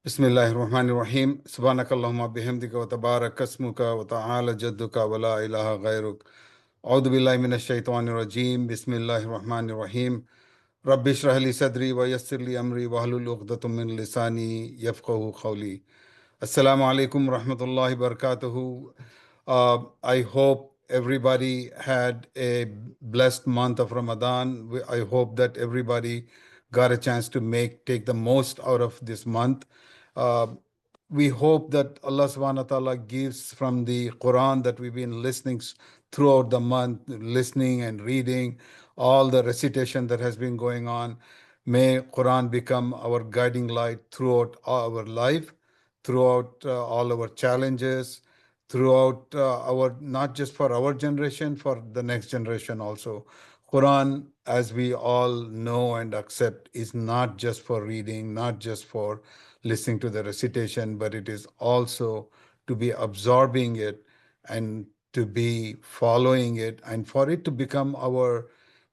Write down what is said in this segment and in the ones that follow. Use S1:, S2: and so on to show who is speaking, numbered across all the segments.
S1: Bismillahir Rahmanir Rahim. Subhanakallahumma bihamdika wa tabarak asmuka wa ta'ala jadduka wa la ilaha ghayruk. A'udhu billahi minash shaitanir rajim. Bismillahir Rahmanir Rahim. Rabbi shrah li sadri wa yassir li amri wa hlul 'uqdatum min lisani yafqahu qawli. Assalamu alaikum rahmatullahi barakatuhu. I hope everybody had a blessed month of Ramadan. I hope that everybody got a chance to take the most out of this month. Uh, we hope that Allah subhanahu wa ta'ala gives from the Quran that we've been listening throughout the month, listening and reading, all the recitation that has been going on. May Quran become our guiding light throughout our life, throughout all our challenges, throughout our, not just for our generation, for the next generation also. Quran, as we all know and accept, is not just for reading, not just for listening to the recitation, but it is also to be absorbing it and to be following it and for it to become our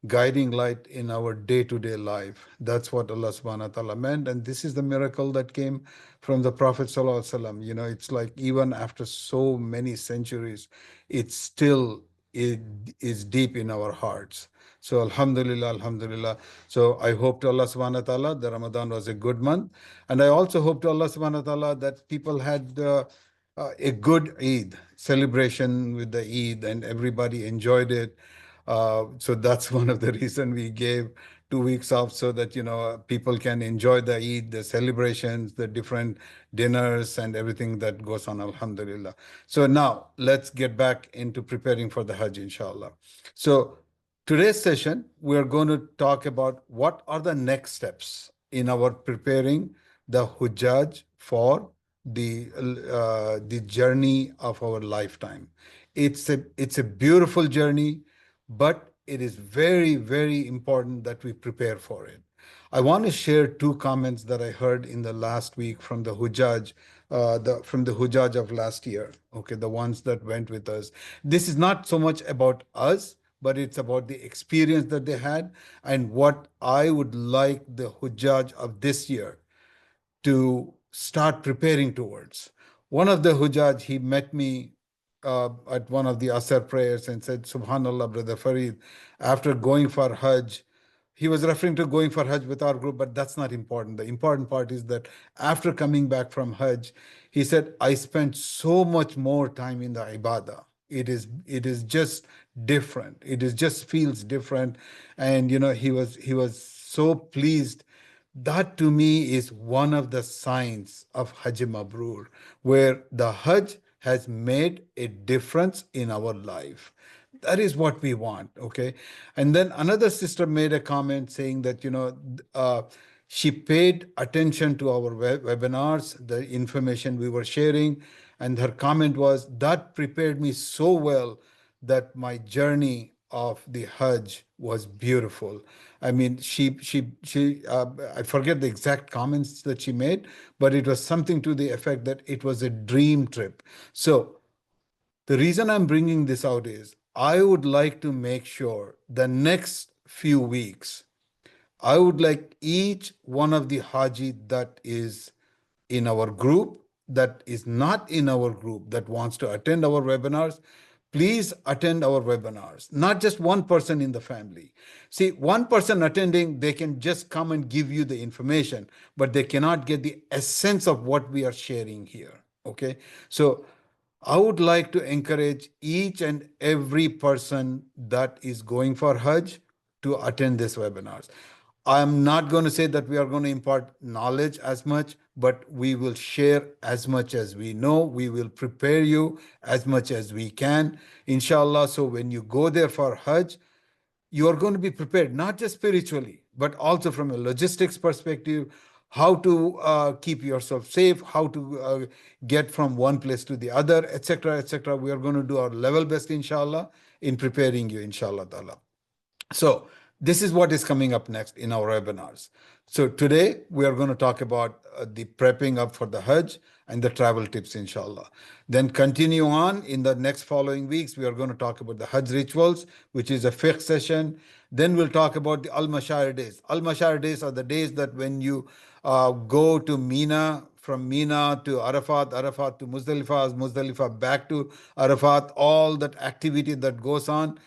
S1: guiding light in our day-to-day life. That's what Allah subhanahu wa ta'ala meant. And this is the miracle that came from the Prophet sallallahu alaihi wasallam. You know, it's like even after so many centuries, it still is deep in our hearts. So Alhamdulillah, Alhamdulillah. So I hope to Allah subhanahu wa ta'ala that Ramadan was a good month. And I also hope to Allah subhanahu wa ta'ala that people had a good Eid celebration with the Eid and everybody enjoyed it. So that's one of the reason we gave 2 weeks off so that people can enjoy the Eid, the celebrations, the different dinners and everything that goes on. Alhamdulillah. So now let's get back into preparing for the Hajj, inshallah. So today's session we are going to talk about what are the next steps in our preparing the hujjaj for the journey of our lifetime. It's a beautiful journey, but it is very, very important that we prepare for it. I want to share two comments that I heard in the last week from the hujjaj, from the hujjaj of last year. Okay, the ones that went with us. This is not so much about us, but it's about the experience that they had and what I would like the hujjaj of this year to start preparing towards. One of the hujjaj, he met me at one of the Asr prayers and said, Subhanallah, Brother Farid, after going for Hajj, he was referring to going for Hajj with our group, but that's not important. The important part is that after coming back from Hajj, he said, I spent so much more time in the ibadah. It is just different. It is just feels different. And he was so pleased. That to me is one of the signs of Hajj Mabrur, where the Hajj has made a difference in our life. That is what we want, okay? And then another sister made a comment saying that, she paid attention to our webinars, the information we were sharing, and her comment was, that prepared me so well that my journey of the Hajj was beautiful. I mean, I forget the exact comments that she made, but it was something to the effect that it was a dream trip. So the reason I'm bringing this out is I would like to make sure the next few weeks, I would like each one of the Haji that is in our group, that is not in our group, that wants to attend our webinars, please attend our webinars, not just one person in the family. See, one person attending, they can just come and give you the information, but they cannot get the essence of what we are sharing here. Okay. So I would like to encourage each and every person that is going for Hajj to attend these webinars. I'm not going to say that we are going to impart knowledge as much, but we will share as much as we know. We will prepare you as much as we can, inshallah. So when you go there for Hajj, you are going to be prepared, not just spiritually, but also from a logistics perspective, how to keep yourself safe, how to get from one place to the other, etc., etc. We are going to do our level best, inshallah, in preparing you, inshallah ta'ala. So this is what is coming up next in our webinars. So today we are going to talk about the prepping up for the Hajj and the travel tips, inshallah. Then continue on in the next following weeks. We are going to talk about the Hajj rituals, which is a fiqh session. Then we'll talk about the Al-Mashar days. Al-Mashar days are the days that when you go to Mina from Mina to Arafat, Arafat to Muzdalifah, Muzdalifah back to Arafat, all that activity that goes on.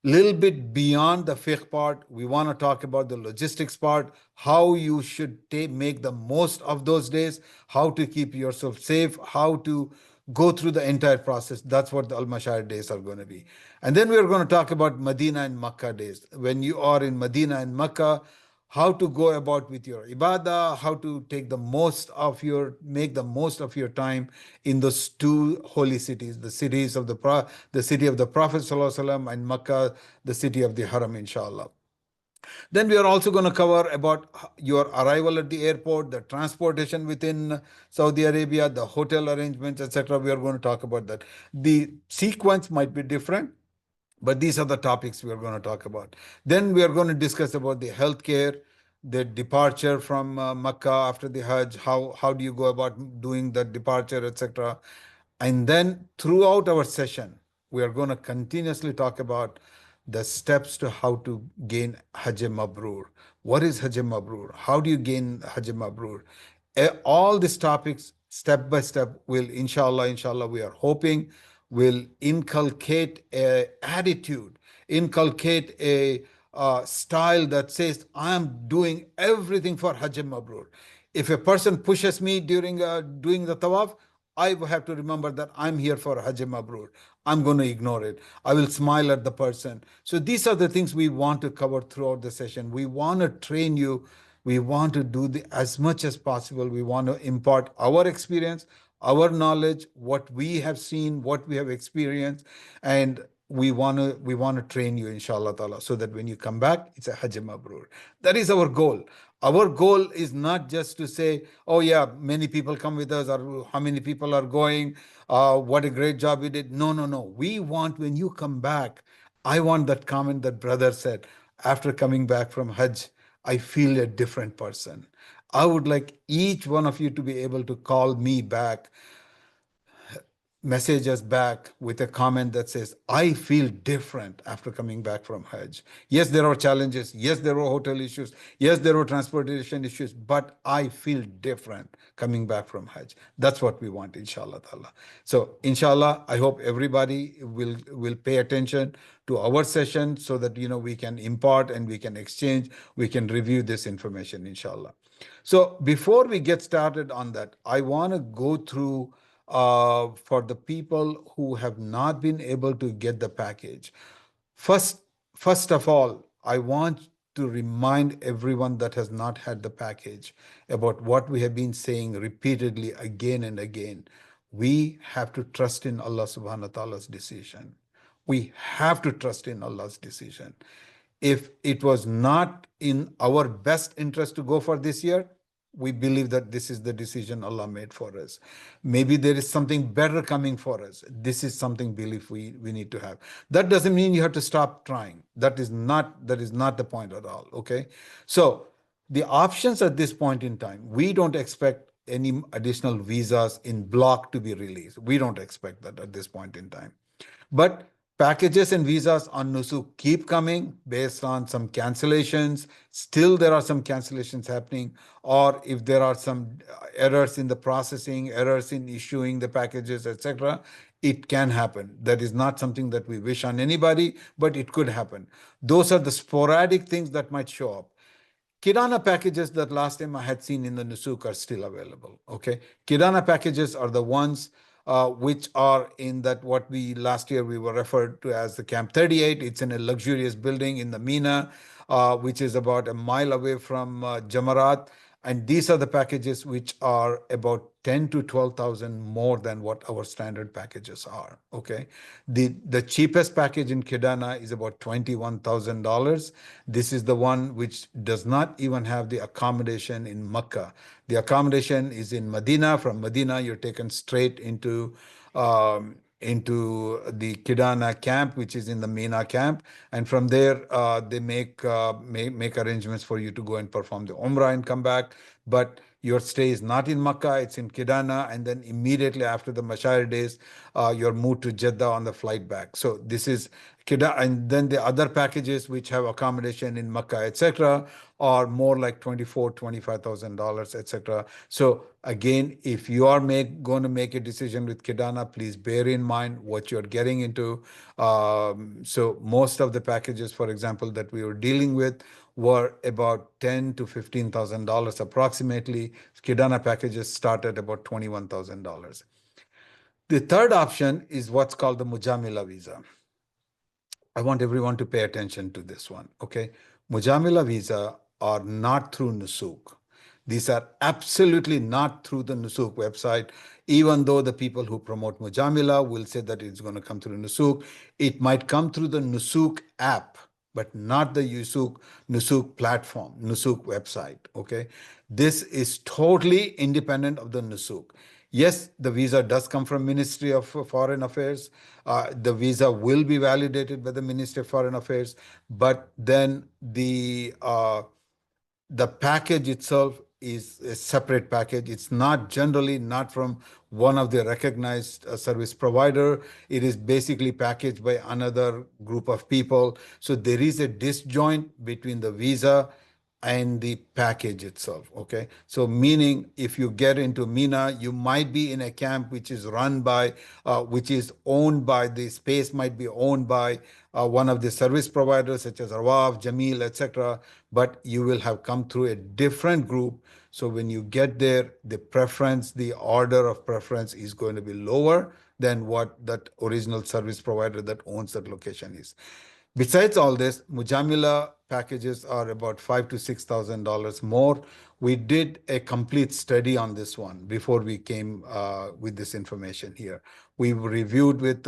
S1: Little bit beyond the fiqh part, we want to talk about the logistics part, how you should make the most of those days, how to keep yourself safe, how to go through the entire process. That's what the Al-Mashahid days are going to be. And then we're going to talk about Medina and Makkah days. When you are in Medina and Makkah, how to go about with your ibadah, how to make the most of your time in those two holy cities, the the city of the Prophet ﷺ and Makkah, the city of the Haram, inshallah. Then we are also going to cover about your arrival at the airport, the transportation within Saudi Arabia, the hotel arrangements, etc. We are going to talk about that. The sequence might be different, but these are the topics we are going to talk about. Then we are going to discuss about the healthcare, the departure from Makkah after the Hajj, how do you go about doing the departure, etc. And then throughout our session, we are going to continuously talk about the steps to how to gain Hajj Mabrur. What is Hajj Mabrur? How do you gain Hajj Mabrur? All these topics, step by step, will inshallah, we are hoping will inculcate a attitude, inculcate a style that says, I am doing everything for Hajj Mabrur. If a person pushes me during doing the tawaf, I have to remember that I'm here for Hajj Mabrur. I'm going to ignore it. I will smile at the person. So these are the things we want to cover throughout the session. We want to train you. We want to do as much as possible. We want to impart our experience, our knowledge, what we have seen, what we have experienced, and we want to train you, inshallah ta'ala, so that when you come back, it's a Hajj Mabrur. That is our goal. Our goal is not just to say, oh yeah, many people come with us, or how many people are going, what a great job we did. No, no, no. We want, when you come back, I want that comment that brother said, after coming back from Hajj, I feel a different person. I would like each one of you to be able to call me back, message us back with a comment that says, I feel different after coming back from Hajj. Yes, there are challenges. Yes, there are hotel issues. Yes, there are transportation issues, but I feel different coming back from Hajj. That's what we want, inshallah ta'ala. So, inshallah, I hope everybody will pay attention to our session so that, we can impart and we can exchange, we can review this information, inshallah. So, before we get started on that, I want to go through for the people who have not been able to get the package. First of all, I want to remind everyone that has not had the package about what we have been saying repeatedly again and again. We have to trust in Allah subhanahu wa ta'ala's decision. We have to trust in Allah's decision. If it was not in our best interest to go for this year, we believe that this is the decision Allah made for us. Maybe there is something better coming for us. This is something belief we need to have. That doesn't mean you have to stop trying. That is not the point at all. Okay. So the options at this point in time, we don't expect any additional visas in block to be released. We don't expect that at this point in time. But packages and visas on Nusuk keep coming based on some cancellations. Still, there are some cancellations happening, or if there are some errors in the processing, errors in issuing the packages, etc., it can happen. That is not something that we wish on anybody, but it could happen. Those are the sporadic things that might show up. Kirana packages that last time I had seen in the Nusuk are still available. Okay, Kirana packages are the ones which are in that what we last year we were referred to as the Camp 38. It's in a luxurious building in the Mina, which is about a mile away from Jamarat. And these are the packages which are about 10 to 12,000 more than what our standard packages are. Okay, the cheapest package in Kidana is about $21,000. This is the one which does not even have the accommodation in Makkah. The accommodation is in Medina. From Medina, you're taken straight into the Kidana camp, which is in the Mina camp, and from there they make arrangements for you to go and perform the Umrah and come back. But your stay is not in Makkah; it's in Kidana, and then immediately after the Mashahir days, you're moved to Jeddah on the flight back. So this is And then the other packages which have accommodation in Makkah, etc., are more like $24,000, $25,000, etc. So again, if you are going to make a decision with Kidana, please bear in mind what you're getting into. So most of the packages, for example, that we were dealing with were about $10,000 to $15,000 approximately. Kidana packages start at about $21,000. The third option is what's called the Mujamila visa. I want everyone to pay attention to this one, okay? Mujamila visa are not through Nusuk. These are absolutely not through the Nusuk website, even though the people who promote Mujamila will say that it's going to come through Nusuk. It might come through the Nusuk app, but not the Nusuk platform, Nusuk website, okay? This is totally independent of the Nusuk. Yes, the visa does come from Ministry of Foreign Affairs. The visa will be validated by the Ministry of Foreign Affairs, but then the package itself is a separate package. It's not generally not from one of the recognized service provider. It is basically packaged by another group of people. So there is a disjoint between the visa and the package itself, okay? So meaning if you get into Mina, you might be in a camp which is run by, which is owned by, the space might be owned by one of the service providers such as Rawaf, Jameel, etc., but you will have come through a different group. So when you get there, the preference, the order of preference is going to be lower than what that original service provider that owns that location is. Besides all this, Mujamila packages are about $5,000 to $6,000 more. We did a complete study on this one before we came with this information here. We reviewed with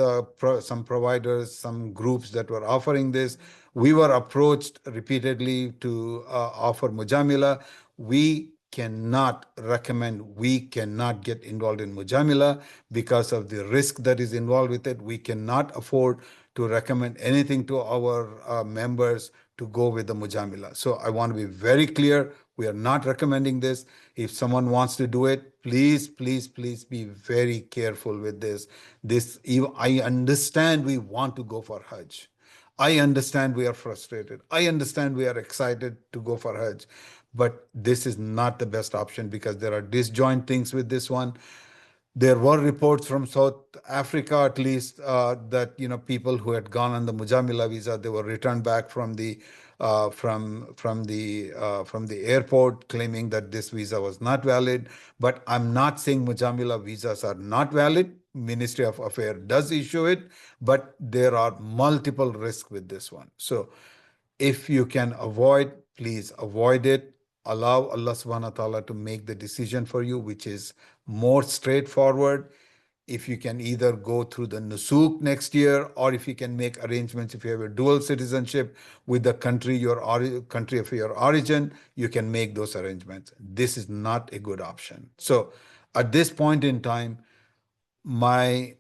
S1: some providers, some groups that were offering this. We were approached repeatedly to offer Mujamila. We cannot recommend, we cannot get involved in Mujamila because of the risk that is involved with it. We cannot afford to recommend anything to our members to go with the Mujamila. So I want to be very clear. We are not recommending this. If someone wants to do it, please, please, please be very careful with this. I understand we want to go for Hajj. I understand we are frustrated. I understand we are excited to go for Hajj, but this is not the best option because there are disjoint things with this one. There were reports from South Africa, at least, that people who had gone on the Mujamila visa, they were returned back from the airport, claiming that this visa was not valid. But I'm not saying Mujamila visas are not valid. Ministry of Affairs does issue it, but there are multiple risks with this one. So if you can avoid, please avoid it. Allow Allah subhanahu wa ta'ala to make the decision for you, which is more straightforward. If you can either go through the Nusuk next year, or if you can make arrangements, if you have a dual citizenship with the country country of your origin, you can make those arrangements. This is not a good option. So at this point in time, my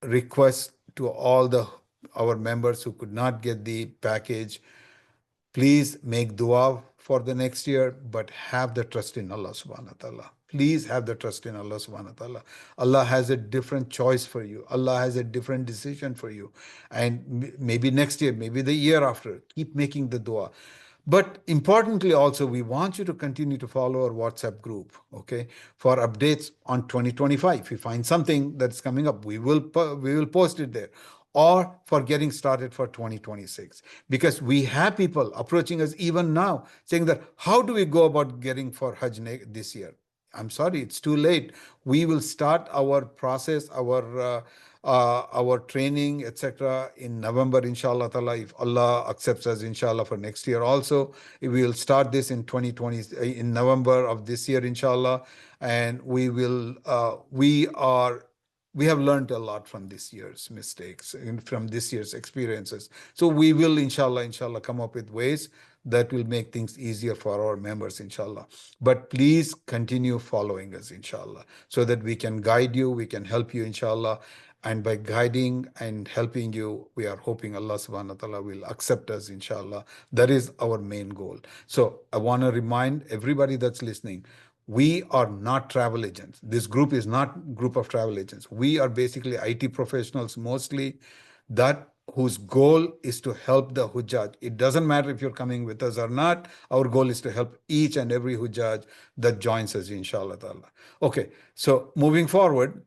S1: request to all our members who could not get the package, please make dua for the next year, but have the trust in Allah subhanahu wa ta'ala. Please have the trust in Allah subhanahu wa ta'ala. Allah has a different choice for you. Allah has a different decision for you. And maybe next year, maybe the year after, keep making the dua. But importantly also, we want you to continue to follow our WhatsApp group, okay, for updates on 2025. If we find something that's coming up, we will post it there, or for getting started for 2026. Because we have people approaching us even now saying that, how do we go about getting for Hajj this year? I'm sorry, it's too late. We will start our process, our training, etc., in November, inshallah ta'ala, if Allah accepts us, inshallah, for next year also. We will start this in 2020, in November of this year, inshallah, and we have learned a lot from this year's mistakes and from this year's experiences. So we will, inshallah, come up with ways that will make things easier for our members, inshallah. But please continue following us, inshallah, so that we can guide you, we can help you, inshallah. And by guiding and helping you, we are hoping Allah subhanahu wa ta'ala will accept us, inshallah. That is our main goal. So I want to remind everybody that's listening, We are not travel agents. This group is not group of travel agents. We are basically IT professionals mostly, that whose goal is to help the hujjaj. It doesn't matter if you're coming with us or not. Our goal is to help each and every hujjaj that joins us, inshallah ta'ala. Okay, so moving forward,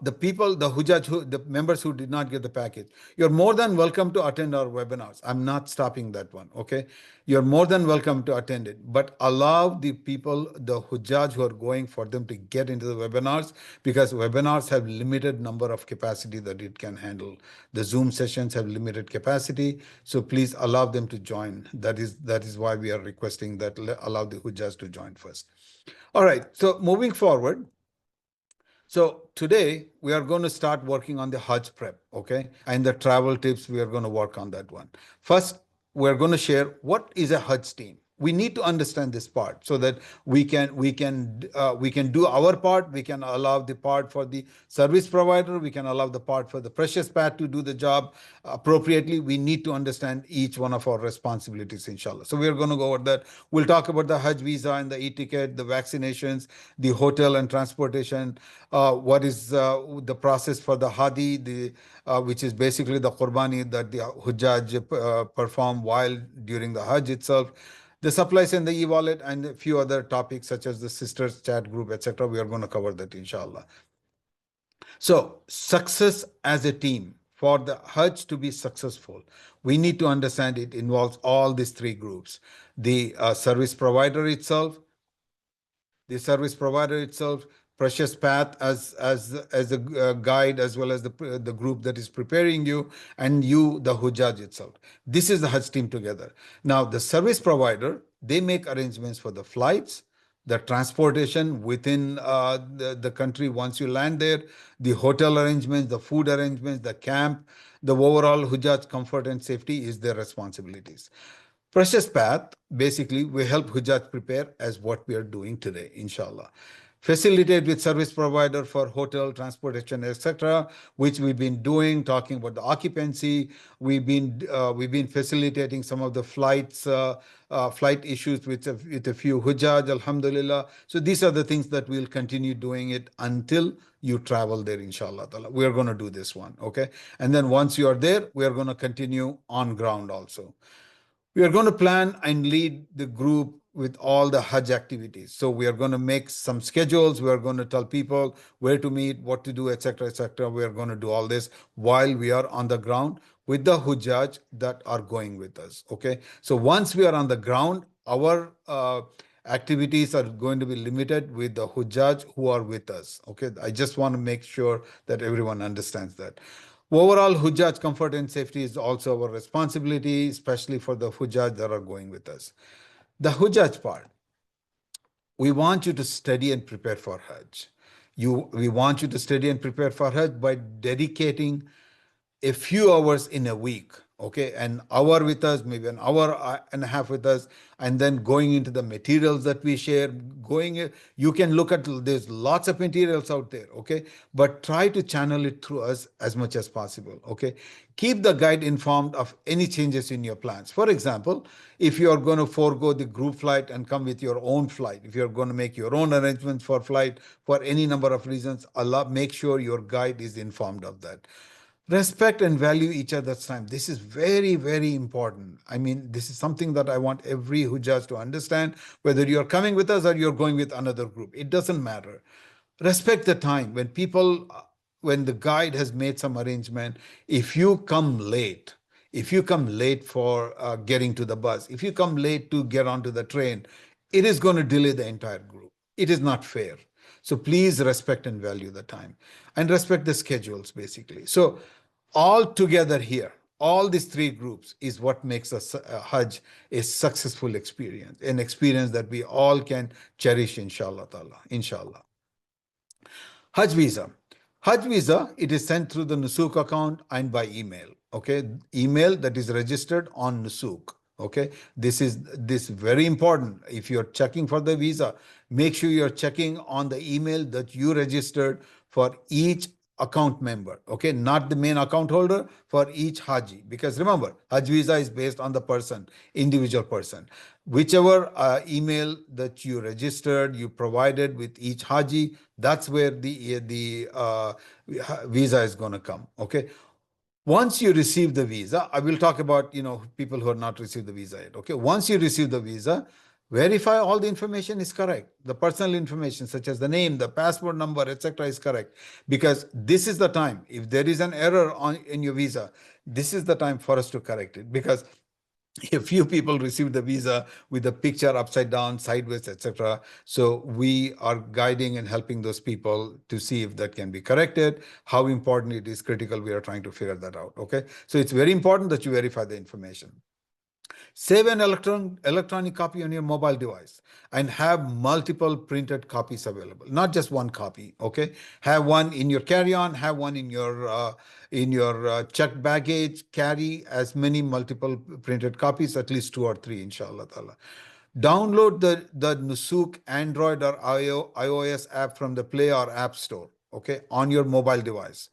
S1: the people, the hujjaj, the members who did not get the package, you're more than welcome to attend our webinars. I'm not stopping that one, okay? You're more than welcome to attend it, but allow the people, the hujjaj who are going, for them to get into the webinars, because webinars have limited number of capacity that it can handle. The Zoom sessions have limited capacity, so please allow them to join. That is why we are requesting that allow the hujjaj to join first. All right, so moving forward, so today we are going to start working on the Hajj prep, okay? And the travel tips, we are going to work on that one. First, we're going to share what is a Hajj team. We need to understand this part so that we can do our part. We can allow the part for the service provider. We can allow the part for the precious path to do the job appropriately. We need to understand each one of our responsibilities, inshallah. So we are going to go over that. We'll talk about the Hajj visa and the e-ticket, the vaccinations, the hotel and transportation. What is the process for the hadi, which is basically the qurbani that the hujjaj perform while during the Hajj itself, the supplies and the e-wallet, and a few other topics such as the sisters chat group, etc. We are going to cover that, inshallah. So success as a team, for the Hajj to be successful, we need to understand it involves all these three groups: the service provider itself, precious path as a guide, as well as the group that is preparing you, and you, the hujjaj itself. This is the Hajj team together. Now the service provider, they make arrangements for the flights, the transportation within the country once you land there, the hotel arrangements, the food arrangements, the camp, the overall hujjaj comfort and safety is their responsibilities. Precious path, basically, we help hujjaj prepare as what we are doing today, inshallah. Facilitate with service provider for hotel, transportation, etc., which we've been doing, talking about the occupancy. We've been facilitating some of the flight issues with a few hujjaj, alhamdulillah. So these are the things that we'll continue doing it until you travel there, inshallah. We are going to do this one, okay? And then once you are there, we are going to continue on ground also. We are going to plan and lead the group with all the Hajj activities. So we are going to make some schedules. We are going to tell people where to meet, what to do, etc., etc. We are going to do all this while we are on the ground with the hujjaj that are going with us. Okay. So once we are on the ground, our activities are going to be limited with the hujjaj who are with us. Okay. I just want to make sure that everyone understands that. Overall, hujjaj comfort and safety is also our responsibility, especially for the hujjaj that are going with us. The hujjaj part, we want you to study and prepare for Hajj. We want you to study and prepare for Hajj by dedicating a few hours in a week, okay, an hour with us, maybe an hour and a half with us, and then going into the materials that we share. You can look at, there's lots of materials out there, okay, but try to channel it through us as much as possible, okay. Keep the guide informed of any changes in your plans. For example, if you are going to forego the group flight and come with your own flight, if you're going to make your own arrangements for flight for any number of reasons, make sure your guide is informed of that. Respect and value each other's time. This is very, very important. I mean, this is something that I want every hujjaj to understand, whether you're coming with us or you're going with another group. It doesn't matter. Respect the time. When the guide has made some arrangement, if you come late, for getting to the bus, if you come late to get onto the train, it is going to delay the entire group. It is not fair. So please respect and value the time and respect the schedules, basically. So all together here, all these three groups is what makes a Hajj a successful experience, an experience that we all can cherish, inshallah ta'ala, inshallah. Hajj visa. Hajj visa, it is sent through the Nusuk account and by email. Okay, email that is registered on Nusuk. Okay, this is very important. If you're checking for the visa, make sure you're checking on the email that you registered for each account member, okay, not the main account holder for each Haji. Because remember, Hajj visa is based on the person, individual person. Whichever email that you registered, you provided with each Haji, that's where the visa is going to come, okay. Once you receive the visa, I will talk about, people who have not received the visa yet. Okay. Once you receive the visa, verify all the information is correct. The personal information, such as the name, the passport number, etc., is correct. Because this is the time, if there is an error in your visa, this is the time for us to correct it. Because a few people receive the visa with the picture upside down, sideways, etc. So we are guiding and helping those people to see if that can be corrected, how important it is, critical. We are trying to figure that out. Okay. So it's very important that you verify the information. Save an electronic copy on your mobile device and have multiple printed copies available, not just one copy. Okay, have one in your carry-on, have one in your checked baggage. Carry as many multiple printed copies, at least 2 or 3, inshallah ta'ala. Download the Nusuk Android or iOS app from the Play or App Store, okay, on your mobile device,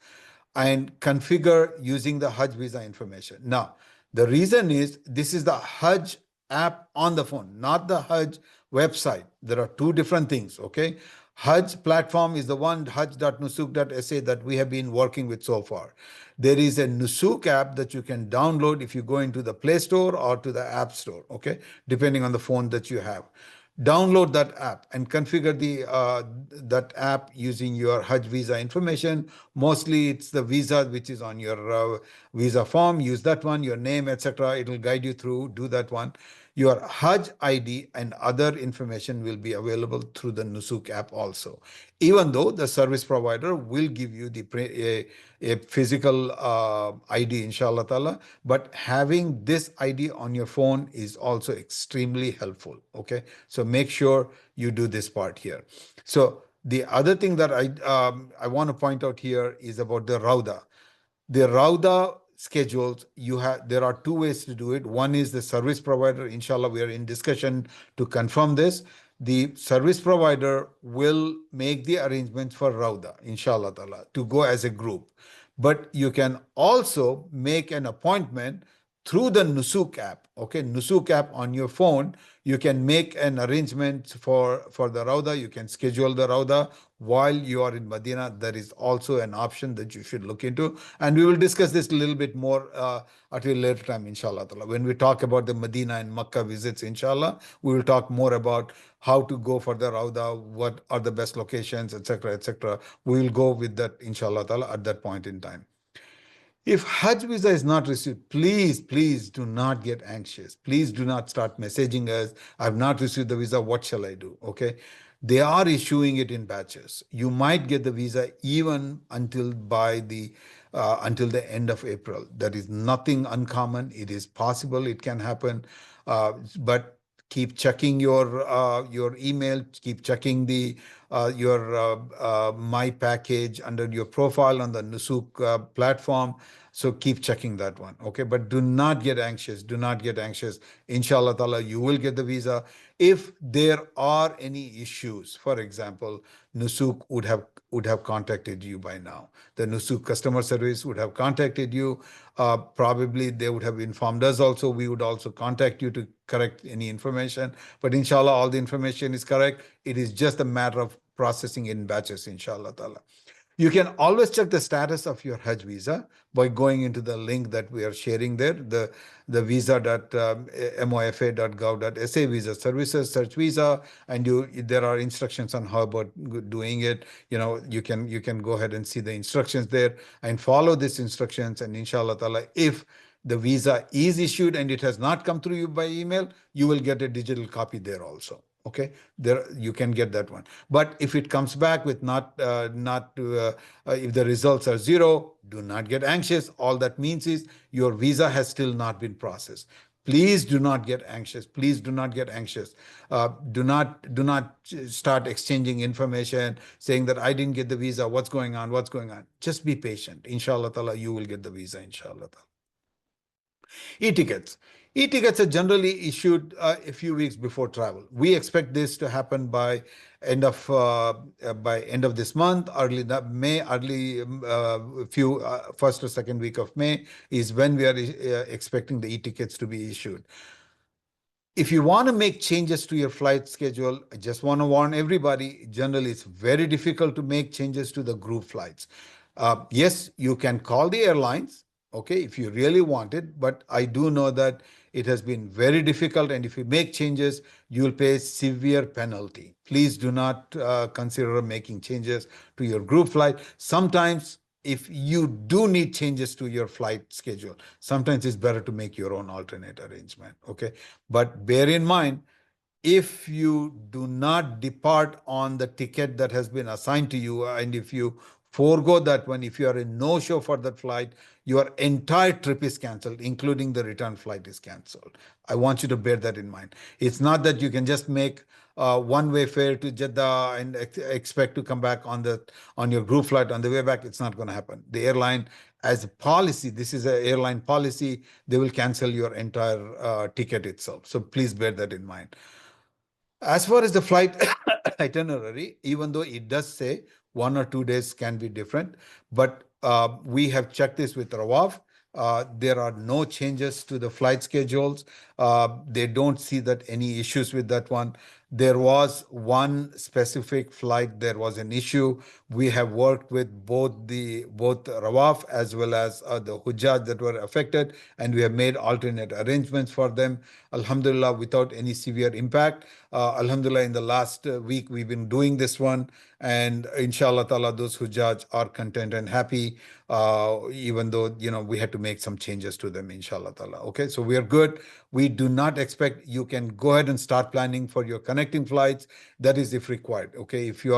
S1: and configure using the Hajj visa information. Now, the reason is this is the Hajj app on the phone, not the Hajj website. There are two different things, okay? Hajj platform is the one, hajj.nusuk.sa, that we have been working with so far. There is a Nusuk app that you can download if you go into the Play Store or to the App Store, okay? Depending on the phone that you have. Download that app and configure that app using your Hajj visa information. Mostly it's the visa which is on your visa form. Use that one, your name, etc. It will guide you through. Do that one. Your Hajj ID and other information will be available through the Nusuk app also. Even though the service provider will give you a physical ID, inshallah ta'ala, but having this ID on your phone is also extremely helpful. Okay, so make sure you do this part here. So the other thing that I want to point out here is about the Rauda. The Rauda schedules, there are two ways to do it. One is the service provider. Inshallah, we are in discussion to confirm this. The service provider will make the arrangements for Rauda, inshallah ta'ala, to go as a group. But you can also make an appointment through the Nusuk app. Okay, Nusuk app on your phone. You can make an arrangement for the Rauda. You can schedule the Rauda while you are in Medina. There is also an option that you should look into. And we will discuss this a little bit more at a later time, inshallah. When we talk about the Medina and Makkah visits, inshallah, we will talk more about how to go for the Rauda, what are the best locations, etc., etc. We will go with that, inshallah, at that point in time. If Hajj visa is not received, please do not get anxious. Please do not start messaging us. I've not received the visa. What shall I do? Okay. They are issuing it in batches. You might get the visa even until the end of April. That is nothing uncommon. It is possible. It can happen. But keep checking your email. Keep checking your my package under your profile on the Nusuk platform. So keep checking that one, okay? But do not get anxious. Do not get anxious. Inshallah ta'ala, you will get the visa. If there are any issues, for example, Nusuk would have contacted you by now. The Nusuk customer service would have contacted you. Probably they would have informed us also. We would also contact you to correct any information. But inshallah, all the information is correct. It is just a matter of processing in batches, inshallah ta'ala. You can always check the status of your Hajj visa by going into the link that we are sharing there, the visa.mofa.gov.sa visa services, search visa, and there are instructions on how about doing it. You can go ahead and see the instructions there and follow these instructions, and inshallah ta'ala, if the visa is issued and it has not come through you by email, you will get a digital copy there also. Okay, there you can get that one. But if it comes back with if the results are 0, do not get anxious. All that means is your visa has still not been processed. Please do not get anxious. Please do not get anxious. Do not start exchanging information saying that I didn't get the visa. What's going on? What's going on? Just be patient. Inshallah ta'ala, you will get the visa. Inshallah ta'ala. E-tickets. E-tickets are generally issued a few weeks before travel. We expect this to happen by end of this month, early May, early few first or second week of May is when we are expecting the e-tickets to be issued. If you want to make changes to your flight schedule, I just want to warn everybody, generally it's very difficult to make changes to the group flights. Yes, you can call the airlines, okay, if you really want it, but I do know that it has been very difficult, and if you make changes, you will pay severe penalty. Please do not consider making changes to your group flight. Sometimes if you do need changes to your flight schedule, sometimes it's better to make your own alternate arrangement, okay? But bear in mind, if you do not depart on the ticket that has been assigned to you, and if you forego that one, if you are in no show for that flight, your entire trip is canceled, including the return flight is canceled. I want you to bear that in mind. It's not that you can just make one-way fare to Jeddah and expect to come back on your group flight on the way back. It's not going to happen. The airline, as a policy, this is an airline policy, they will cancel your entire ticket itself. So please bear that in mind. As far as the flight itinerary, even though it does say 1 or 2 days can be different, but we have checked this with Rawaf. There are no changes to the flight schedules. They don't see that any issues with that one. There was one specific flight, there was an issue. We have worked with both Rawaf as well as the hujjaj that were affected, and we have made alternate arrangements for them. Alhamdulillah, without any severe impact. Alhamdulillah, in the last week, we've been doing this one, and inshallah ta'ala, those hujjaj are content and happy, even though, we had to make some changes to them, inshallah ta'ala. Okay, so we are good. We do not expect, you can go ahead and start planning for your connecting flights. That is if required. Okay, if you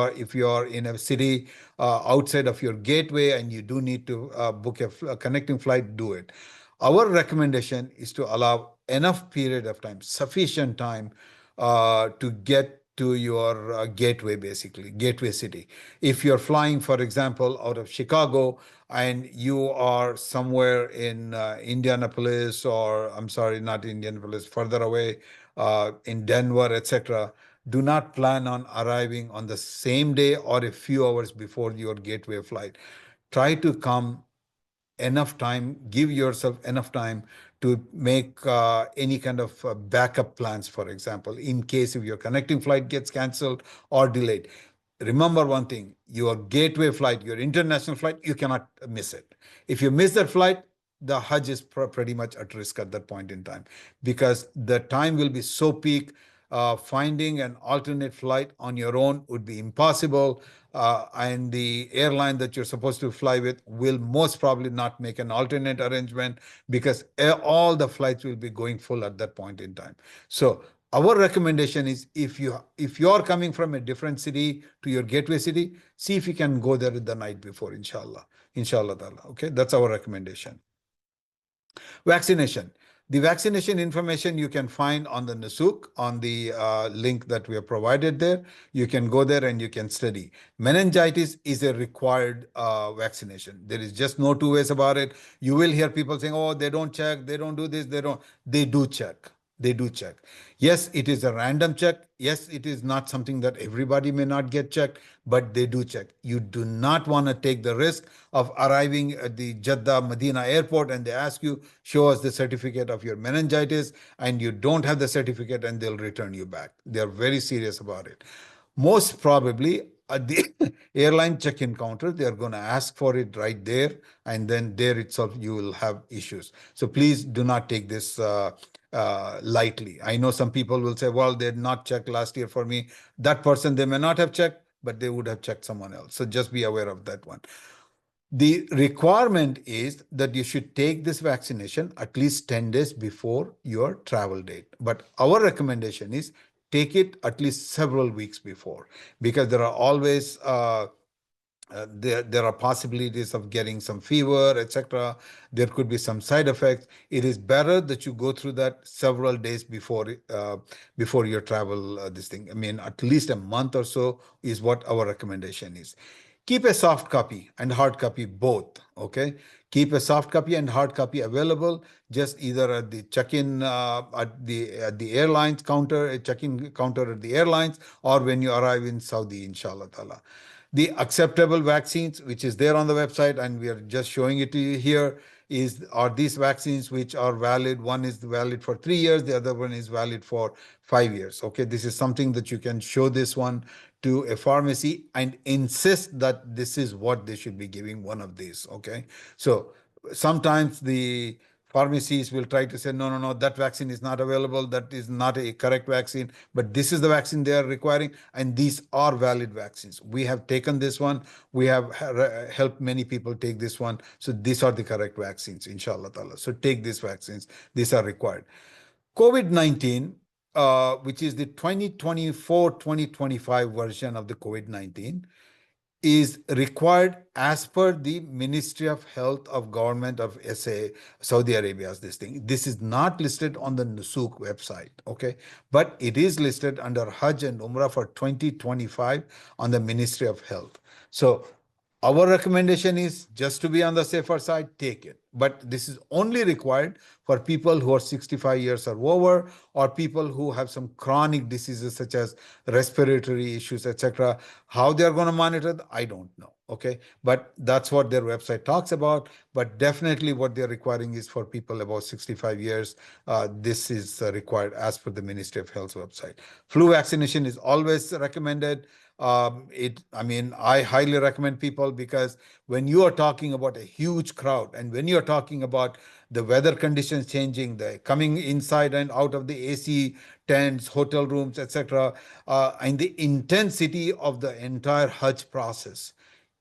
S1: are in a city outside of your gateway and you do need to book a connecting flight, do it. Our recommendation is to allow enough period of time, sufficient time to get to your gateway, basically, gateway city. If you're flying, for example, out of Chicago and you are somewhere in Indianapolis, or I'm sorry, not Indianapolis, further away in Denver, etc., do not plan on arriving on the same day or a few hours before your gateway flight. Try to come enough time, give yourself enough time to make any kind of backup plans, for example, in case if your connecting flight gets canceled or delayed. Remember one thing, your gateway flight, your international flight, you cannot miss it. If you miss that flight, the Hajj is pretty much at risk at that point in time, because the time will be so peak. Finding an alternate flight on your own would be impossible, and the airline that you're supposed to fly with will most probably not make an alternate arrangement, because all the flights will be going full at that point in time. So our recommendation is, if you are coming from a different city to your gateway city, see if you can go there the night before, inshallah. Inshallah ta'ala. Okay, that's our recommendation. Vaccination. The vaccination information you can find on the Nusuk, on the link that we have provided there. You can go there and you can study. Meningitis is a required vaccination. There is just no two ways about it. You will hear people saying, oh, they don't check, they don't do this, they do check. They do check. Yes, it is a random check. Yes, it is not something that everybody may not get checked, but they do check. You do not want to take the risk of arriving at the Jeddah Medina airport and they ask you, show us the certificate of your meningitis, and you don't have the certificate and they'll return you back. They're very serious about it. Most probably at the airline check-in counter, they're going to ask for it right there, and then there itself you will have issues. So please do not take this lightly. I know some people will say, well, they did not check last year for me. That person, they may not have checked, but they would have checked someone else. So just be aware of that one. The requirement is that you should take this vaccination at least 10 days before your travel date. But our recommendation is take it at least several weeks before, because there are always there are possibilities of getting some fever, etc. There could be some side effects. It is better that you go through that several days before your travel. This thing, I mean, at least a month or so is what our recommendation is. Keep a soft copy and hard copy both. Okay, keep a soft copy and hard copy available, just either at the check-in at the airlines counter, a check-in counter at the airlines, or when you arrive in Saudi, inshallah ta'ala. The acceptable vaccines, which is there on the website, and we are just showing it to you here, are these vaccines which are valid. One is valid for 3 years, the other one is valid for 5 years. Okay, this is something that you can show this one to a pharmacy and insist that this is what they should be giving, one of these. Okay, so sometimes the pharmacies will try to say, no, no, no, that vaccine is not available, that is not a correct vaccine, but this is the vaccine they are requiring, and these are valid vaccines. We have taken this one, we have helped many people take this one, so these are the correct vaccines, inshallah ta'ala. So take these vaccines, these are required. COVID-19, which is the 2024-2025 version of the COVID-19, is required as per the Ministry of Health of Government of Saudi Arabia's this thing. This is not listed on the Nusuk website, okay? But it is listed under Hajj and Umrah for 2025 on the Ministry of Health. So our recommendation is, just to be on the safer side, take it. But this is only required for people who are 65 years or over, or people who have some chronic diseases such as respiratory issues, etc. How they are going to monitor it, I don't know. Okay, but that's what their website talks about. But definitely what they're requiring is for people about 65 years. This is required as per the Ministry of Health's website. Flu vaccination is always recommended. I highly recommend people, because when you are talking about a huge crowd, and when you're talking about the weather conditions changing, the coming inside and out of the AC tents, hotel rooms, etc., and the intensity of the entire Hajj process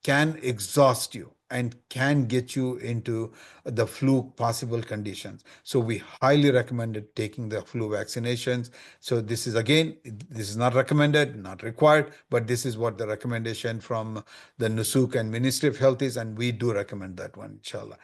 S1: can exhaust you and can get you into the flu possible conditions. So we highly recommended taking the flu vaccinations. So this is, again, this is not recommended, not required, but this is what the recommendation from the Nusuk and Ministry of Health is, and we do recommend that one, inshallah.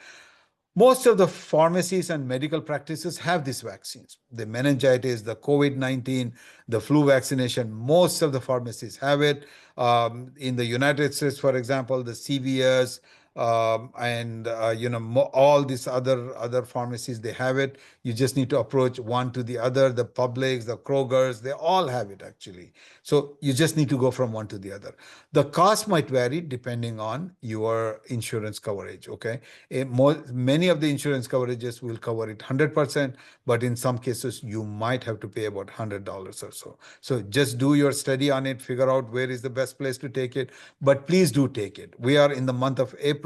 S1: Most of the pharmacies and medical practices have these vaccines. The meningitis, the COVID-19, the flu vaccination, most of the pharmacies have it. In the United States, for example, the CVS, and all these other pharmacies, they have it. You just need to approach one to the other. The Publix, the Krogers, they all have it actually. So you just need to go from one to the other. The cost might vary depending on your insurance coverage. Okay, many of the insurance coverages will cover it 100%, but in some cases you might have to pay about $100 or so. So just do your study on it, figure out where is the best place to take it, but please do take it. We are in the month of April.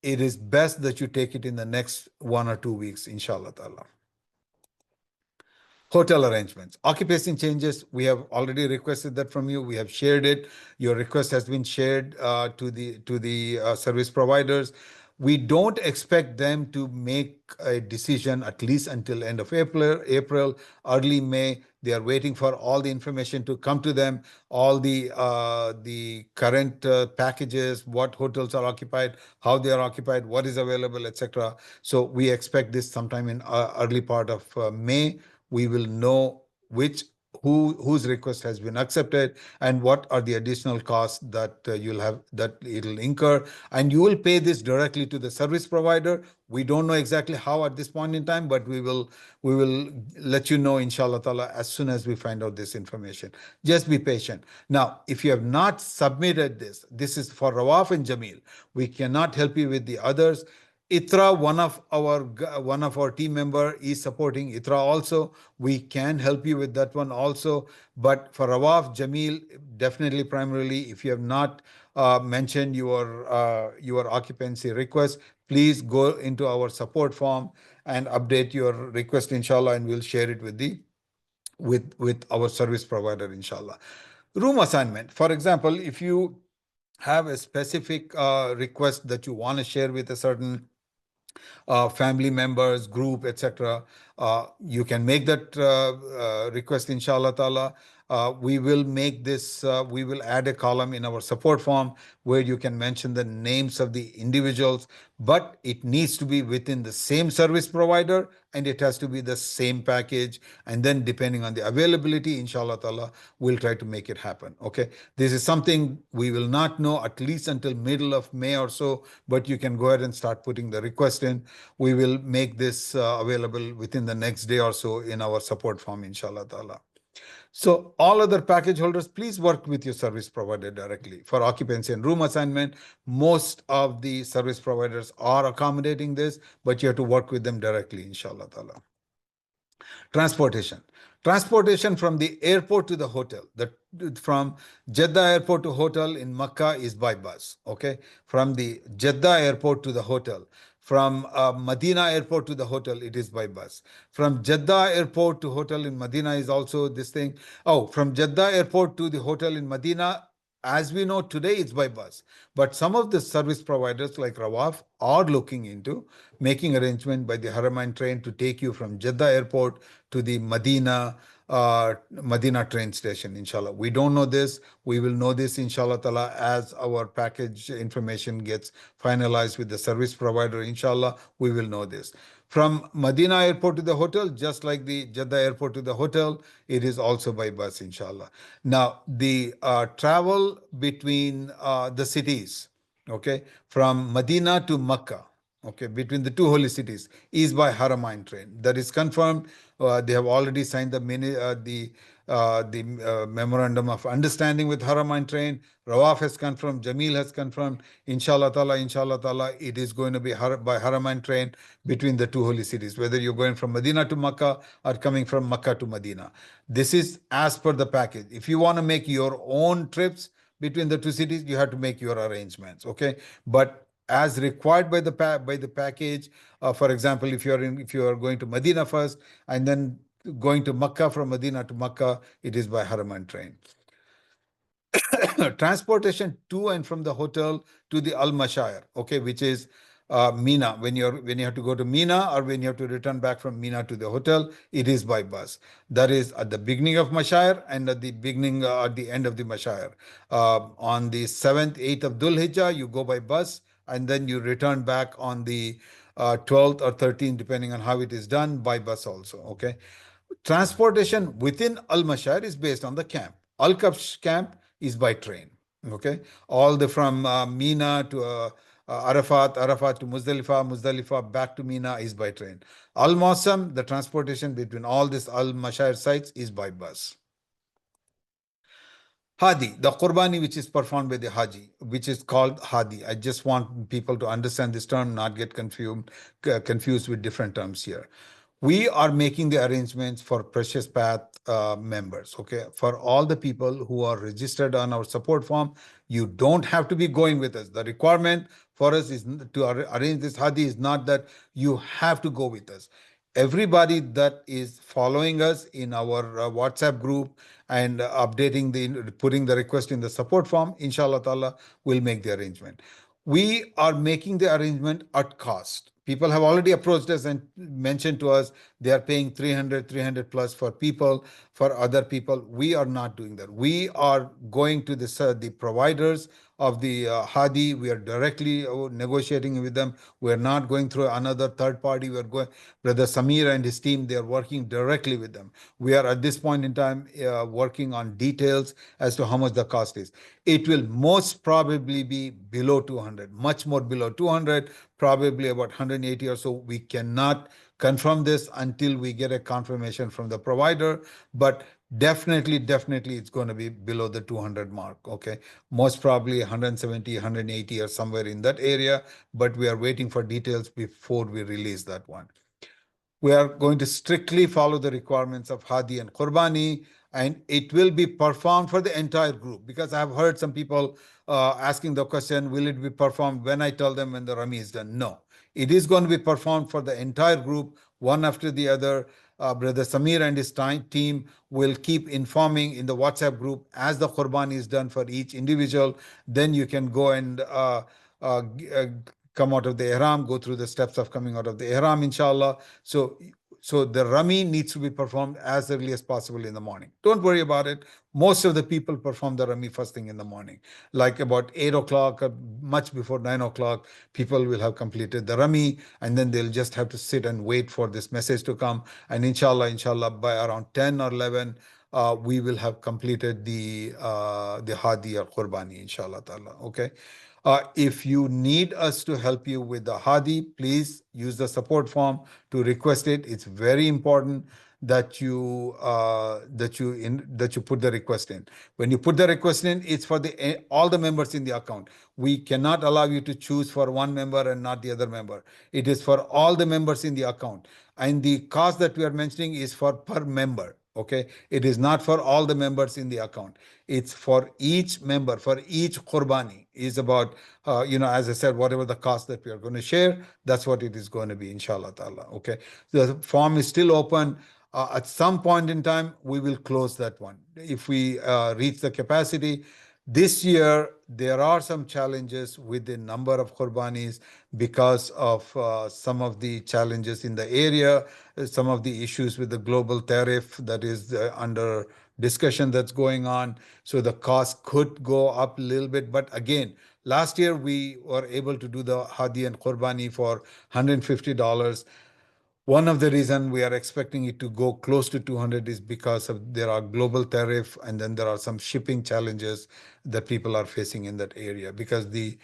S1: It is best that you take it in the next 1 or 2 weeks, inshallah ta'ala. Hotel arrangements, occupation changes. We have already requested that from you. We have shared it. Your request has been shared to the service providers. We don't expect them to make a decision at least until end of April, early May. They are waiting for all the information to come to them, all the current packages, what hotels are occupied, how they are occupied, what is available, etc. So we expect this sometime in early part of May. We will know whose request has been accepted and what are the additional costs that it'll incur, and you will pay this directly to the service provider. We don't know exactly how at this point in time, but we will let you know, inshallah ta'ala, as soon as we find out this information. Just be patient. Now, if you have not submitted this is for Rawaf and Jamil. We cannot help you with the others. ITRA, one of our team member is supporting ITRA also. We can help you with that one also. But for Rawaf, Jamil, definitely primarily, if you have not mentioned your occupancy request, please go into our support form and update your request, inshallah, and we'll share it with our service provider, inshallah. Room assignment. For example, if you have a specific request that you want to share with a certain family members, group, etc. You can make that request, inshallah ta'ala. We will make this, we will add a column in our support form where you can mention the names of the individuals, but it needs to be within the same service provider and it has to be the same package. And then depending on the availability, inshallah ta'ala, we'll try to make it happen. Okay. This is something we will not know at least until middle of May or so, but you can go ahead and start putting the request in. We will make this available within the next day or so in our support form, inshallah ta'ala. So all other package holders, please work with your service provider directly. For occupancy and room assignment, most of the service providers are accommodating this, but you have to work with them directly, inshallah ta'ala. Transportation. Transportation from the airport to the hotel. From Jeddah airport to hotel in Makkah is by bus. Okay. From the Jeddah airport to the hotel. From Medina airport to the hotel, it is by bus. From Jeddah airport to hotel in Medina is also this thing. Oh, from Jeddah airport to the hotel in Medina, as we know today, it's by bus. But some of the service providers like Rawaf are looking into making arrangement by the Haramain train to take you from Jeddah airport to the Medina train station, inshallah. We don't know this. We will know this, inshallah ta'ala, as our package information gets finalized with the service provider, inshallah, we will know this. From Medina airport to the hotel, just like the Jeddah airport to the hotel, it is also by bus, inshallah. Now, the travel between the cities, okay, from Medina to Makkah, okay, between the two holy cities, is by Haramain train. That is confirmed. They have already signed the memorandum of understanding with Haramain train. Rawaf has confirmed, Jamil has confirmed. Inshallah ta'ala, it is going to be by Haramain train between the two holy cities, whether you're going from Medina to Makkah or coming from Makkah to Medina. This is as per the package. If you want to make your own trips between the two cities, you have to make your arrangements, okay? But as required by the package, for example, if you are going to Medina first and then going to Makkah, from Medina to Makkah, it is by Haramain train. Transportation to and from the hotel to the Al Mashayar, okay, which is Mina. When you have to go to Mina or when you have to return back from Mina to the hotel, it is by bus. That is at the beginning of Mashayar and at the end of the Mashayar. On the 7th, 8th of Dhul Hijjah, you go by bus and then you return back on the 12th or 13th, depending on how it is done, by bus also, okay. Transportation within Al Mashayar is based on the camp. Al Kabsh camp is by train. Okay, all the from Mina to Arafat to Muzdalifah back to Mina is by train. Al Mawsam, the transportation between all these Al Mashayar sites is by bus. Hadi, the Qurbani which is performed by the Haji, which is called Hadi. I just want people to understand this term, not get confused with different terms here. We are making the arrangements for Precious Path members, okay? For all the people who are registered on our support form, you don't have to be going with us. The requirement for us is to arrange this Hadi is not that you have to go with us. Everybody that is following us in our WhatsApp group and putting the request in the support form, inshallah ta'ala, will make the arrangement. We are making the arrangement at cost. People have already approached us and mentioned to us they are paying 300 plus for people, for other people. We are not doing that. We are going to the providers of the Hadi. We are directly negotiating with them. We are not going through another third party. We are going, Brother Samir and his team, they are working directly with them. We are at this point in time working on details as to how much the cost is. It will most probably be below 200, much more below 200, probably about 180 or so. We cannot confirm this until we get a confirmation from the provider, but definitely it's going to be below the 200 mark, okay? Most probably 170, 180 or somewhere in that area, but we are waiting for details before we release that one. We are going to strictly follow the requirements of Hadi and Qurbani, and it will be performed for the entire group, because I have heard some people asking the question, will it be performed when I tell them when the Rami is done? No, it is going to be performed for the entire group, one after the other. Brother Samir and his team will keep informing in the WhatsApp group as the Qurbani is done for each individual. Then you can go and come out of the ihram, go through the steps of coming out of the ihram, inshallah. So So the Rami needs to be performed as early as possible in the morning. Don't worry about it. Most of the people perform the Rami first thing in the morning. Like about 8 o'clock, or much before 9 o'clock, people will have completed the Rami, and then they'll just have to sit and wait for this message to come. And inshallah, by around 10 or 11, we will have completed the Hadi or Qurbani, inshallah ta'ala. Okay. If you need us to help you with the Hadi, please use the support form to request it. It's very important that you put the request in. When you put the request in, it's for all the members in the account. We cannot allow you to choose for one member and not the other member. It is for all the members in the account. And the cost that we are mentioning is for per member. Okay, it is not for all the members in the account. It's for each member, for each qurbani is about, as I said, whatever the cost that we are going to share, that's what it is going to be, inshallah ta'ala. Okay, the form is still open. At some point in time, we will close that one. If we reach the capacity, this year, there are some challenges with the number of qurbanis because of some of the challenges in the area, some of the issues with the global tariff that is under discussion that's going on. So the cost could go up a little bit. But again, last year we were able to do the Hadi and Qurbani for $150. One of the reasons we are expecting it to go close to 200 is because of there are global tariff, and then there are some shipping challenges that people are facing in that area because the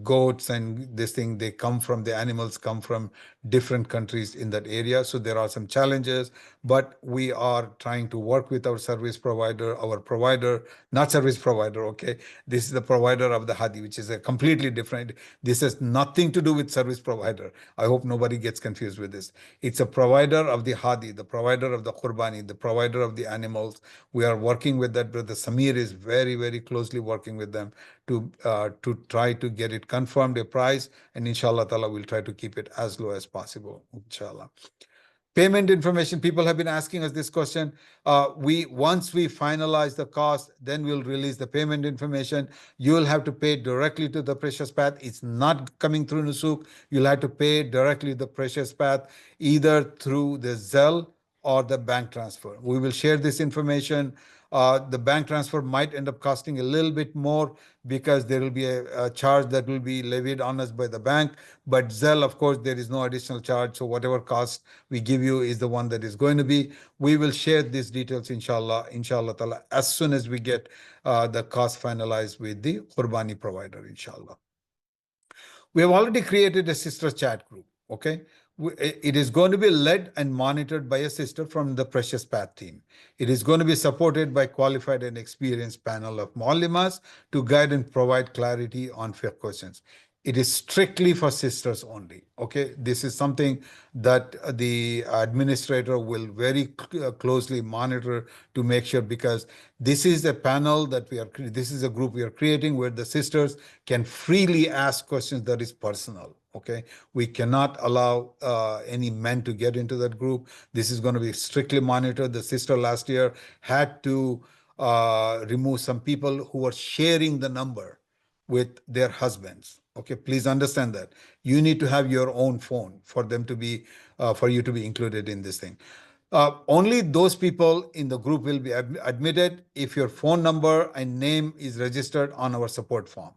S1: goats and this thing, the animals come from different countries in that area. So there are some challenges, but we are trying to work with our service provider, not service provider, okay? This is the provider of the Hadi, which is a completely different, this has nothing to do with service provider. I hope nobody gets confused with this. It's a provider of the Hadi, the provider of the Qurbani, the provider of the animals. We are working with that. Brother Samir is very, very closely working with them to try to get it confirmed a price, and inshallah ta'ala we'll try to keep it as low as possible, inshallah. Payment information, people have been asking us this question. Once we finalize the cost, then we'll release the payment information. You'll have to pay directly to the Precious Path. It's not coming through Nusuk. You'll have to pay directly the Precious Path, either through the Zelle or the bank transfer. We will share this information. The bank transfer might end up costing a little bit more because there will be a charge that will be levied on us by the bank. But Zelle, of course, there is no additional charge. So whatever cost we give you is the one that is going to be. We will share these details, inshallah ta'ala, as soon as we get the cost finalized with the Qurbani provider, inshallah. We have already created a sister chat group, okay? It is going to be led and monitored by a sister from the Precious Path team. It is going to be supported by qualified and experienced panel of muallimas to guide and provide clarity on fiqh questions. It is strictly for sisters only, okay? This is something that the administrator will very closely monitor to make sure, because this is a panel this is a group we are creating where the sisters can freely ask questions that is personal. Okay, we cannot allow any men to get into that group. This is going to be strictly monitored. The sister last year had to remove some people who were sharing the number with their husbands. Okay, please understand that you need to have your own phone for them to be for you to be included in this thing. Only those people in the group will be admitted if your phone number and name is registered on our support form.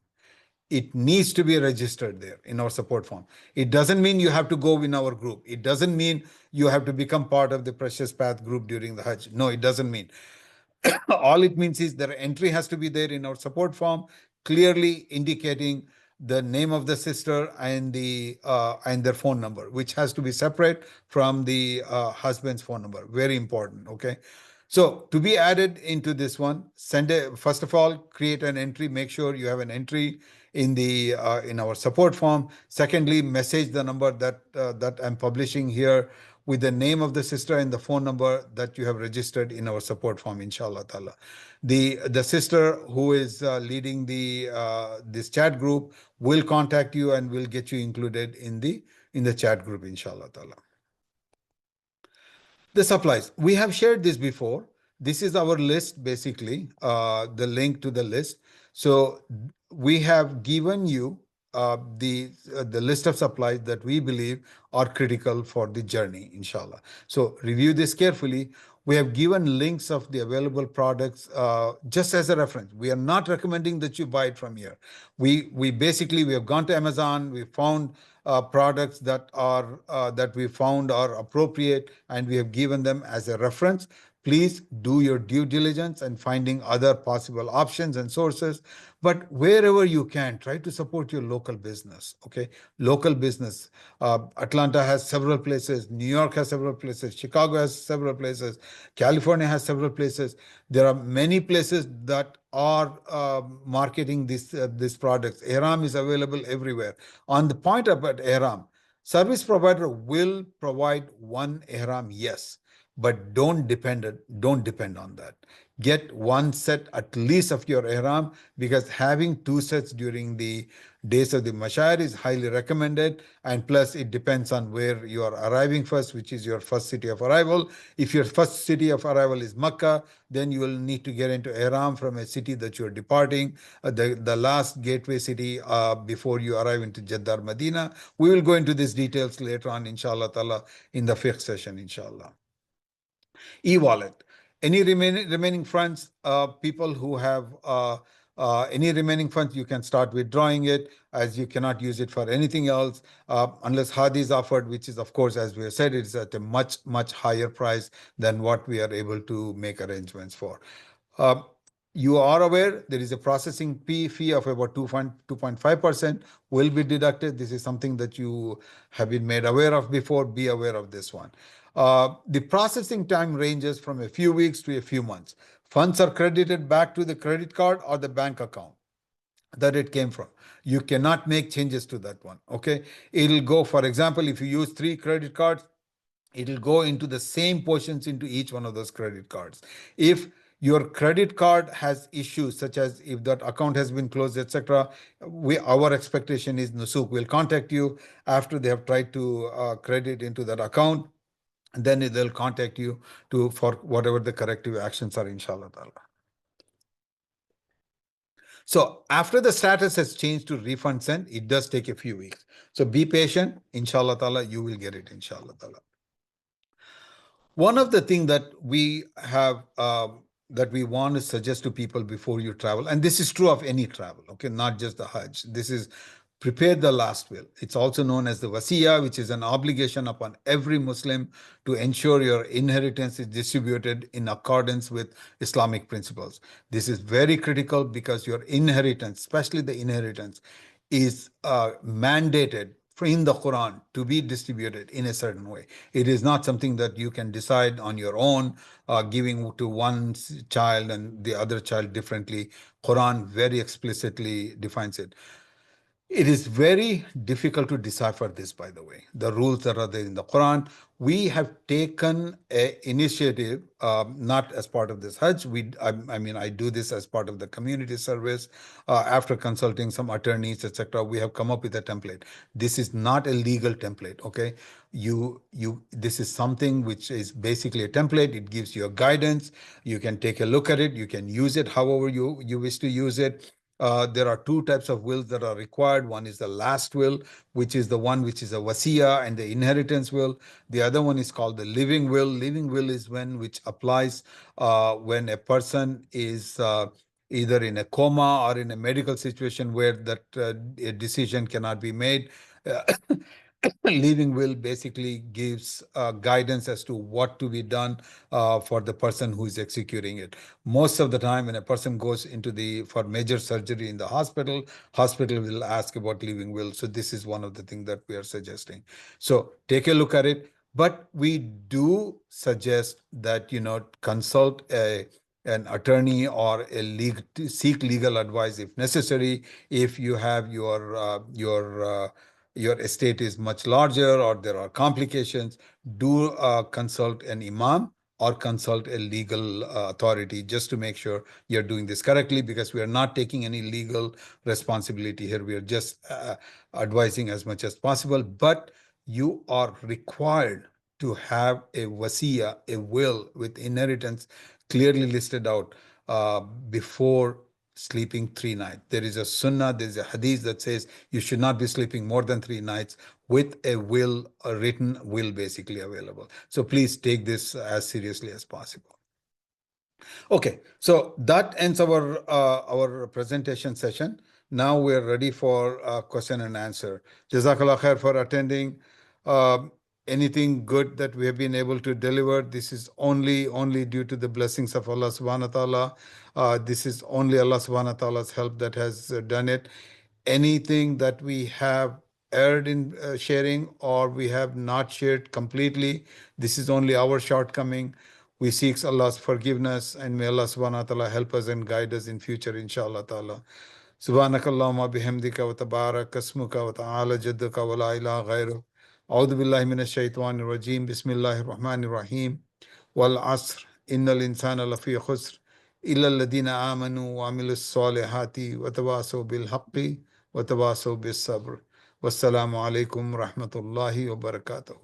S1: It needs to be registered there in our support form. It doesn't mean you have to go in our group. It doesn't mean you have to become part of the Precious Path group during the Hajj. No, it doesn't mean. All it means is their entry has to be there in our support form, clearly indicating the name of the sister and their phone number, which has to be separate from the husband's phone number. Very important, okay? So to be added into this one, first of all, create an entry. Make sure you have an entry in our support form. Secondly, message the number that I'm publishing here with the name of the sister and the phone number that you have registered in our support form, inshallah ta'ala. The sister who is leading this chat group will contact you and will get you included in the chat group, inshallah ta'ala. The supplies, we have shared this before. This is our list, basically, the link to the list. So we have given you the list of supplies that we believe are critical for the journey, inshallah. So review this carefully. We have given links of the available products just as a reference. We are not recommending that you buy it from here. We basically we have gone to Amazon. We found products that we found are appropriate, and we have given them as a reference. Please do your due diligence and finding other possible options and sources. But wherever you can, try to support your local business. Okay, local business. Atlanta has several places. New York has several places. Chicago has several places. California has several places. There are many places that are marketing these products. Ihram is available everywhere. On the point about Ihram, service provider will provide one Ihram, yes, but don't depend on that. Get one set at least of your ihram, because having two sets during the days of the mashayar is highly recommended. And plus it depends on where you are arriving first, which is your first city of arrival. If your first city of arrival is Makkah, then you will need to get into ihram from a city that you are departing, the last gateway city before you arrive into Jeddah or Medina. We will go into these details later on, inshallah ta'ala, in the fiqh session, inshallah. E-wallet. Any remaining funds, people who have any remaining funds, you can start withdrawing it, as you cannot use it for anything else unless Hadi is offered, which is, of course, as we have said, it is at a much higher price than what we are able to make arrangements for. Uh, you are aware there is a processing fee of about 2.5% will be deducted. This is something that you have been made aware of before. Be aware of this one. The processing time ranges from a few weeks to a few months. Funds are credited back to the credit card or the bank account that it came from. You cannot make changes to that one. Okay. It'll go, for example, if you use 3 credit cards, it'll go into the same portions into each one of those credit cards. If your credit card has issues, such as if that account has been closed, etc., our expectation is Nusuk will contact you after they have tried to credit into that account, and then they'll contact you for whatever the corrective actions are, inshallah ta'ala. So after the status has changed to refund sent, it does take a few weeks. So be patient, inshallah ta'ala, you will get it, inshallah ta'ala. One of the things that we have that we want to suggest to people before you travel, and this is true of any travel, okay, not just the Hajj. This is prepare the last will. It's also known as the wasiya, which is an obligation upon every Muslim to ensure your inheritance is distributed in accordance with Islamic principles. This is very critical because your inheritance, especially the inheritance, is mandated in the Quran to be distributed in a certain way. It is not something that you can decide on your own, giving to one child and the other child differently. Quran very explicitly defines it. It is very difficult to decipher this, by the way, the rules that are there in the Quran. We have taken an initiative, not as part of this Hajj. I mean, I do this as part of the community service. After consulting some attorneys, etc., we have come up with a template. This is not a legal template, okay? This is something which is basically a template. It gives you a guidance. You can take a look at it. You can use it however you wish to use it. There are 2 types of wills that are required. One is the last will, which is the one which is a wasiya and the inheritance will. The other one is called the living will. Living will is which applies when a person is either in a coma or in a medical situation where that a decision cannot be made. Living will basically gives guidance as to what to be done for the person who is executing it. Most of the time, when a person goes for major surgery in the hospital will ask about living will. So this is one of the things that we are suggesting. So take a look at it. But we do suggest that consult an attorney or seek legal advice if necessary. If you have your estate is much larger or there are complications, do consult an imam or consult a legal authority just to make sure you're doing this correctly, because we are not taking any legal responsibility here. We are just advising as much as possible. But you are required to have a wasiya, a will with inheritance clearly listed out before sleeping 3 nights. There is a sunnah, there is a hadith that says you should not be sleeping more than 3 nights with a will, a written will basically available. So please take this as seriously as possible. Okay, so that ends our presentation session. Now we're ready for question and answer. Jazakallah khair for attending. Um Anything good that we have been able to deliver, this is only due to the blessings of Allah subhanahu wa ta'ala. This is only Allah subhanahu wa ta'ala's help that has done it. Anything that we have erred in sharing or we have not shared completely, this is only our shortcoming. We seek Allah's forgiveness and may Allah subhanahu wa ta'ala help us and guide us in future, inshallah ta'ala. Subhanakallahumma bihamdika wa tabarak asmuka wa ta'ala jadduka wa la ilaha ghairu. A'udhu billahi minash shaitanir rajim. Bismillahir rahmanir rahim. Wal asr. Innal insana lafi khusr. Illa alladhina amanu wa amilus salihati wa tawasaw bil haqqi wa tawasaw bis sabr. Wassalamu alaikum rahmatullahi wa barakatuh.